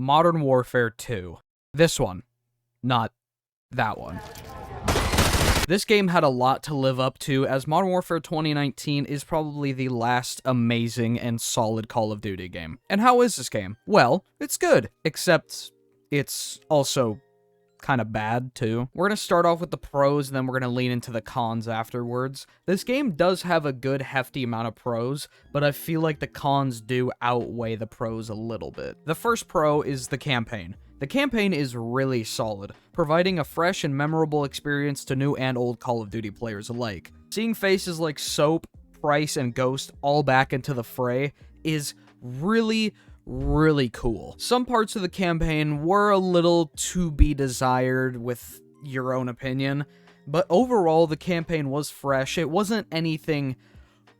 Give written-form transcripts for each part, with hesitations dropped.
Modern Warfare 2. This one, not that one. This game had a lot to live up to, as Modern Warfare 2019 is probably the last amazing and solid Call of Duty game. And how is this game? Well, it's good, except it's also kind of bad, too. We're going to start off with the pros, and then we're going to lean into the cons afterwards. This game does have a good, hefty amount of pros, but I feel like the cons do outweigh the pros a little bit. The first pro is the campaign. The campaign is really solid, providing a fresh and memorable experience to new and old Call of Duty players alike. Seeing faces like Soap, Price, and Ghost all back into the fray is really cool. Some parts of the campaign were a little to be desired with your own opinion, but overall the campaign was fresh. It wasn't anything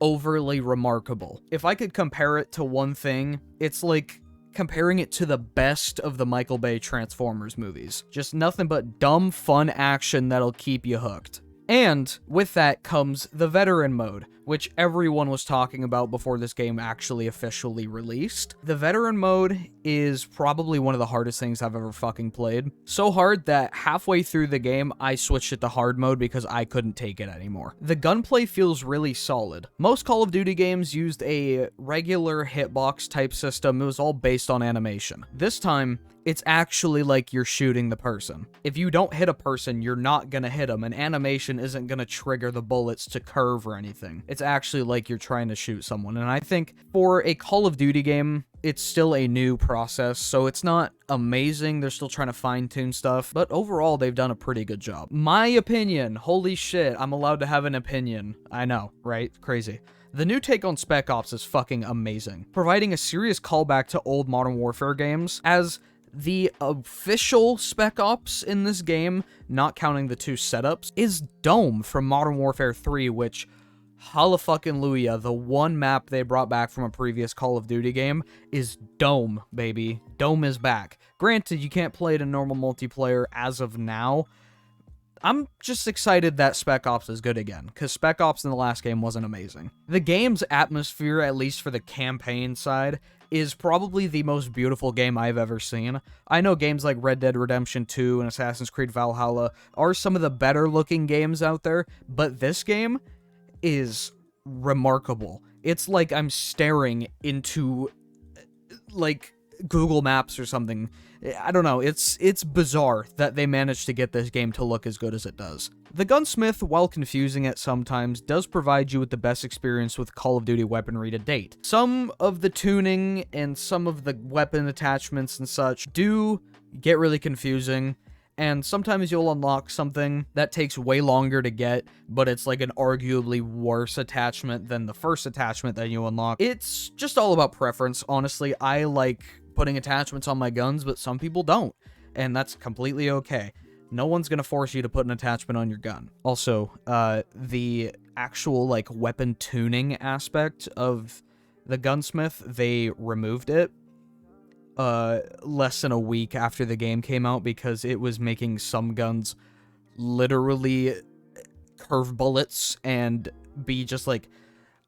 overly remarkable. If I could compare it to one thing, it's like comparing it to the best of the Michael Bay Transformers movies. Just nothing but dumb, fun action that'll keep you hooked. And with that comes the veteran mode, which everyone was talking about before this game actually officially released. The veteran mode is probably one of the hardest things I've ever fucking played. So hard that halfway through the game, I switched it to hard mode because I couldn't take it anymore. The gunplay feels really solid. Most Call of Duty games used a regular hitbox type system. It was all based on animation. This time, it's actually like you're shooting the person. If you don't hit a person, you're not gonna hit them, and animation isn't gonna trigger the bullets to curve or anything. It's actually like you're trying to shoot someone, and I think for a Call of Duty game, it's still a new process, so it's not amazing. They're still trying to fine-tune stuff, but overall, they've done a pretty good job. My opinion, holy shit, I'm allowed to have an opinion. I know, right? Crazy. The new take on Spec Ops is fucking amazing, providing a serious callback to old Modern Warfare games, as the official Spec Ops in this game, not counting the two setups, is Dome from Modern Warfare 3, which, hallelujah, the one map they brought back from a previous Call of Duty game is Dome, baby. Dome is back. Granted, you can't play it in normal multiplayer as of now. I'm just excited that Spec Ops is good again, because Spec Ops in the last game wasn't amazing. The game's atmosphere, at least for the campaign side, is probably the most beautiful game I've ever seen. I know games like Red Dead Redemption 2 and Assassin's Creed Valhalla are some of the better looking games out there, but this game is remarkable. It's like I'm staring into, like, Google Maps or something. I don't know, it's bizarre that they managed to get this game to look as good as it does. The gunsmith, while confusing at some times, does provide you with the best experience with Call of Duty weaponry to date. Some of the tuning and some of the weapon attachments and such do get really confusing, and sometimes you'll unlock something that takes way longer to get, but it's like an arguably worse attachment than the first attachment that you unlock. It's just all about preference, honestly. I like putting attachments on my guns, but some people don't, and that's completely okay. No one's gonna force you to put an attachment on your gun. Also, the actual, like, weapon tuning aspect of the gunsmith, they removed it less than a week after the game came out because it was making some guns literally curve bullets and be just, like,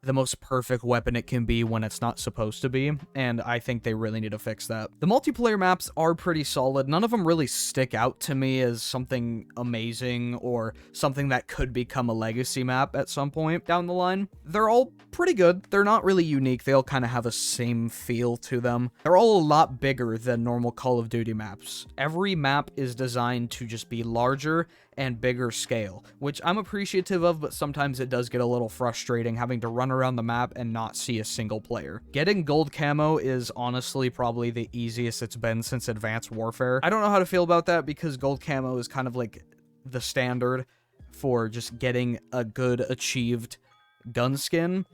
the most perfect weapon it can be when it's not supposed to be, and I think they really need to fix that. The multiplayer maps are pretty solid. None of them really stick out to me as something amazing or something that could become a legacy map at some point down the line. They're all pretty good. They're not really unique. They all kind of have a same feel to them. They're all a lot bigger than normal Call of Duty maps. Every map is designed to just be larger and bigger scale, which I'm appreciative of, but sometimes it does get a little frustrating having to run around the map and not see a single player. Getting gold camo is honestly probably the easiest it's been since Advanced Warfare. I don't know how to feel about that because gold camo is kind of like the standard for just getting a good achieved gun skin,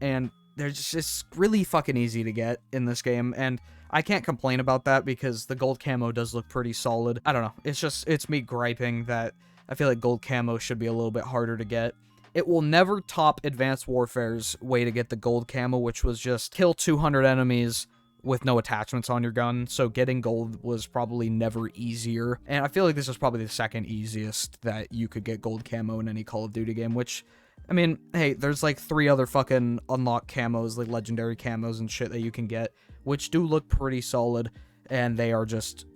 and they're just, it's really fucking easy to get in this game, and I can't complain about that because the gold camo does look pretty solid. I don't know, it's me griping that I feel like gold camo should be a little bit harder to get. It will never top Advanced Warfare's way to get the gold camo, which was just kill 200 enemies with no attachments on your gun, so getting gold was probably never easier, and I feel like this is probably the second easiest that you could get gold camo in any Call of Duty game, which, I mean, hey, there's like 3 other fucking unlocked camos, like legendary camos and shit that you can get, which do look pretty solid. and they are just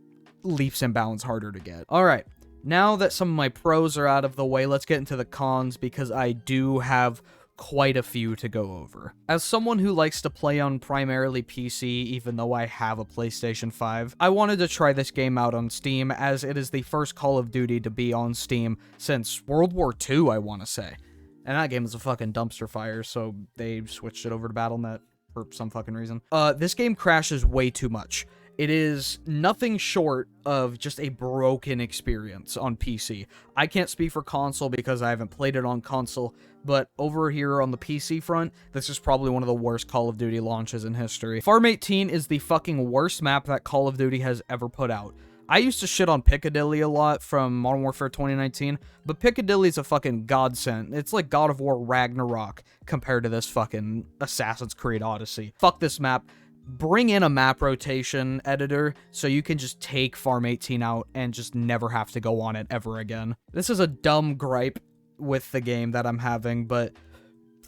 leaps and bounds harder to get. Alright, now that some of my pros are out of the way, let's get into the cons, because I do have quite a few to go over. As someone who likes to play on primarily PC, even though I have a PlayStation 5, I wanted to try this game out on Steam, as it is the first Call of Duty to be on Steam since World War II, I want to say. And that game is a fucking dumpster fire, so they switched it over to Battle.net for some fucking reason. This game crashes way too much. It is nothing short of just a broken experience on PC. I can't speak for console because I haven't played it on console, but over here on the PC front, this is probably one of the worst Call of Duty launches in history. Farm 18 is the fucking worst map that Call of Duty has ever put out. I used to shit on Piccadilly a lot from Modern Warfare 2019, but Piccadilly's a fucking godsend. It's like God of War Ragnarok compared to this fucking Assassin's Creed Odyssey. Fuck this map. Bring in a map rotation editor so you can just take Farm 18 out and just never have to go on it ever again. This is a dumb gripe with the game that I'm having, but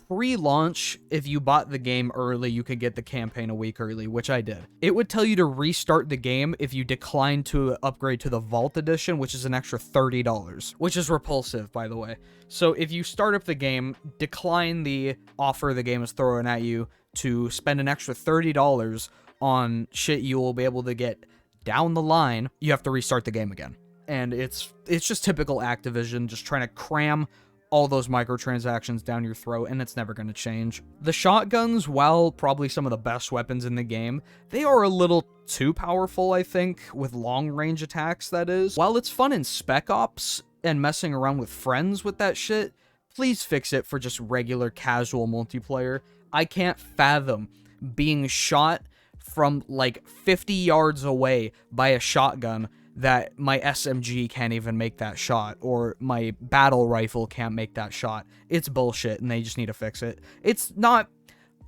pre-launch, if you bought the game early, you could get the campaign a week early, which I did. It would tell you to restart the game if you decline to upgrade to the Vault Edition, which is an extra $30, which is repulsive, by the way. So if you start up the game, decline the offer the game is throwing at you to spend an extra $30 on shit you will be able to get down the line, you have to restart the game again. And it's just typical Activision, just trying to cram all those microtransactions down your throat, and it's never going to change. The shotguns, while probably some of the best weapons in the game, they are a little too powerful, I think, with long-range attacks, that is. While it's fun in Spec Ops and messing around with friends with that shit, please fix it for just regular casual multiplayer. I can't fathom being shot from like 50 yards away by a shotgun that my SMG can't even make that shot, or my battle rifle can't make that shot. It's bullshit, and they just need to fix it. It's not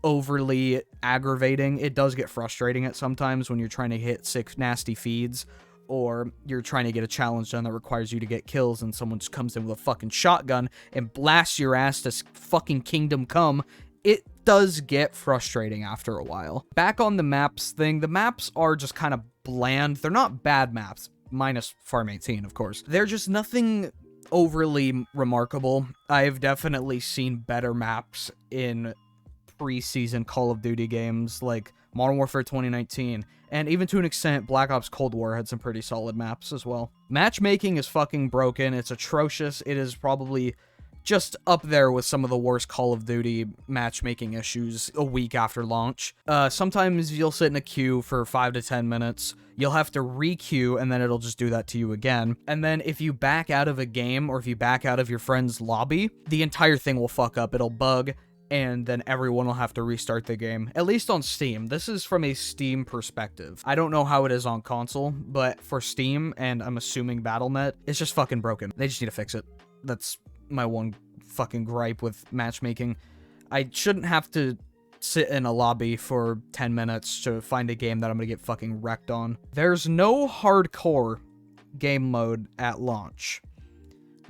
overly aggravating. It does get frustrating at sometimes when you're trying to hit 6 nasty feeds, or you're trying to get a challenge done that requires you to get kills, and someone just comes in with a fucking shotgun and blasts your ass to fucking Kingdom Come. It does get frustrating after a while. Back on the maps thing, the maps are just kind of bland. They're not bad maps, minus Farm 18, of course. They're just nothing overly remarkable. I've definitely seen better maps in preseason Call of Duty games like Modern Warfare 2019, and even to an extent, Black Ops Cold War had some pretty solid maps as well. Matchmaking is fucking broken. It's atrocious. It is probably just up there with some of the worst Call of Duty matchmaking issues a week after launch. Sometimes you'll sit in a queue for 5 to 10 minutes, you'll have to re-queue, and then it'll just do that to you again. And then if you back out of a game, or if you back out of your friend's lobby, the entire thing will fuck up, it'll bug, and then everyone will have to restart the game. At least on Steam. This is from a Steam perspective. I don't know how it is on console, but for Steam, and I'm assuming Battle.net, it's just fucking broken. They just need to fix it. That's my one fucking gripe with matchmaking. I shouldn't have to sit in a lobby for 10 minutes to find a game that I'm gonna get fucking wrecked on. There's no hardcore game mode at launch,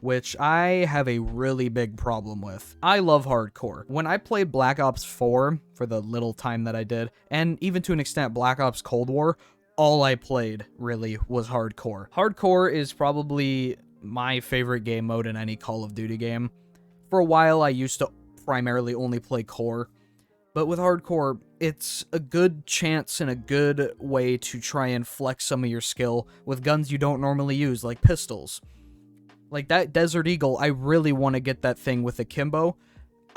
which I have a really big problem with. I love hardcore. When I played Black Ops 4 for the little time that I did, and even to an extent Black Ops Cold War, all I played really was hardcore. Hardcore is probably my favorite game mode in any Call of Duty game. For a while, I used to primarily only play core, but with hardcore, it's a good chance and a good way to try and flex some of your skill with guns you don't normally use, like pistols. Like that Desert Eagle, I really want to get that thing with akimbo.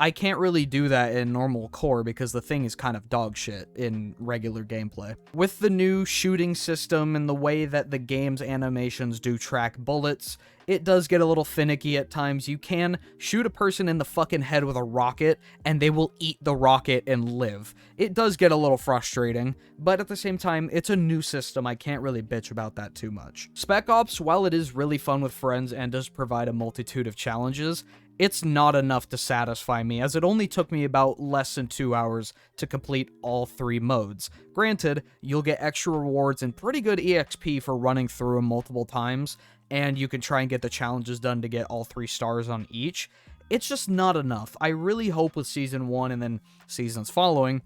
I can't really do that in normal core because the thing is kind of dog shit in regular gameplay. With the new shooting system and the way that the game's animations do track bullets, it does get a little finicky at times. You can shoot a person in the fucking head with a rocket, and they will eat the rocket and live. It does get a little frustrating, but at the same time, it's a new system. I can't really bitch about that too much. Spec Ops, while it is really fun with friends and does provide a multitude of challenges, it's not enough to satisfy me, as it only took me about less than 2 hours to complete all 3 modes. Granted, you'll get extra rewards and pretty good EXP for running through them multiple times, and you can try and get the challenges done to get all 3 stars on each. It's just not enough. I really hope with Season 1 and then seasons following,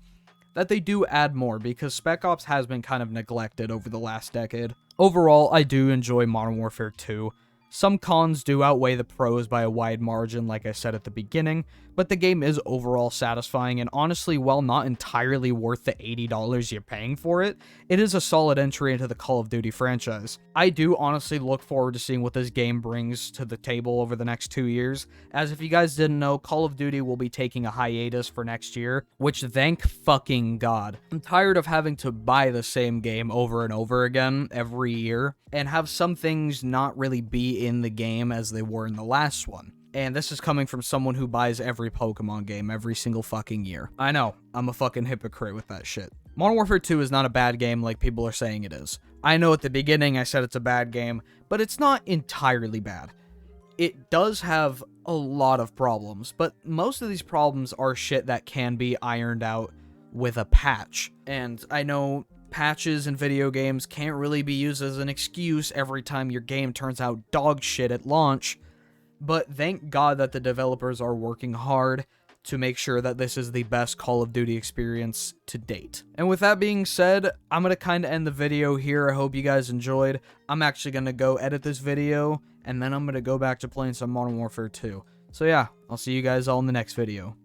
that they do add more, because Spec Ops has been kind of neglected over the last decade. Overall, I do enjoy Modern Warfare 2. Some cons do outweigh the pros by a wide margin, like I said at the beginning, but the game is overall satisfying, and honestly, while not entirely worth the $80 you're paying for it, it is a solid entry into the Call of Duty franchise. I do honestly look forward to seeing what this game brings to the table over the next 2 years, as if you guys didn't know, Call of Duty will be taking a hiatus for next year, which thank fucking God. I'm tired of having to buy the same game over and over again every year, and have some things not really be in the game as they were in the last one. And this is coming from someone who buys every Pokemon game every single fucking year. I know, I'm a fucking hypocrite with that shit. Modern Warfare 2 is not a bad game like people are saying it is. I know at the beginning I said it's a bad game, but it's not entirely bad. It does have a lot of problems, but most of these problems are shit that can be ironed out with a patch. And I know patches in video games can't really be used as an excuse every time your game turns out dog shit at launch, but thank God that the developers are working hard to make sure that this is the best Call of Duty experience to date. And with that being said, I'm going to kind of end the video here. I hope you guys enjoyed. I'm actually going to go edit this video, and then I'm going to go back to playing some Modern Warfare 2. So yeah, I'll see you guys all in the next video.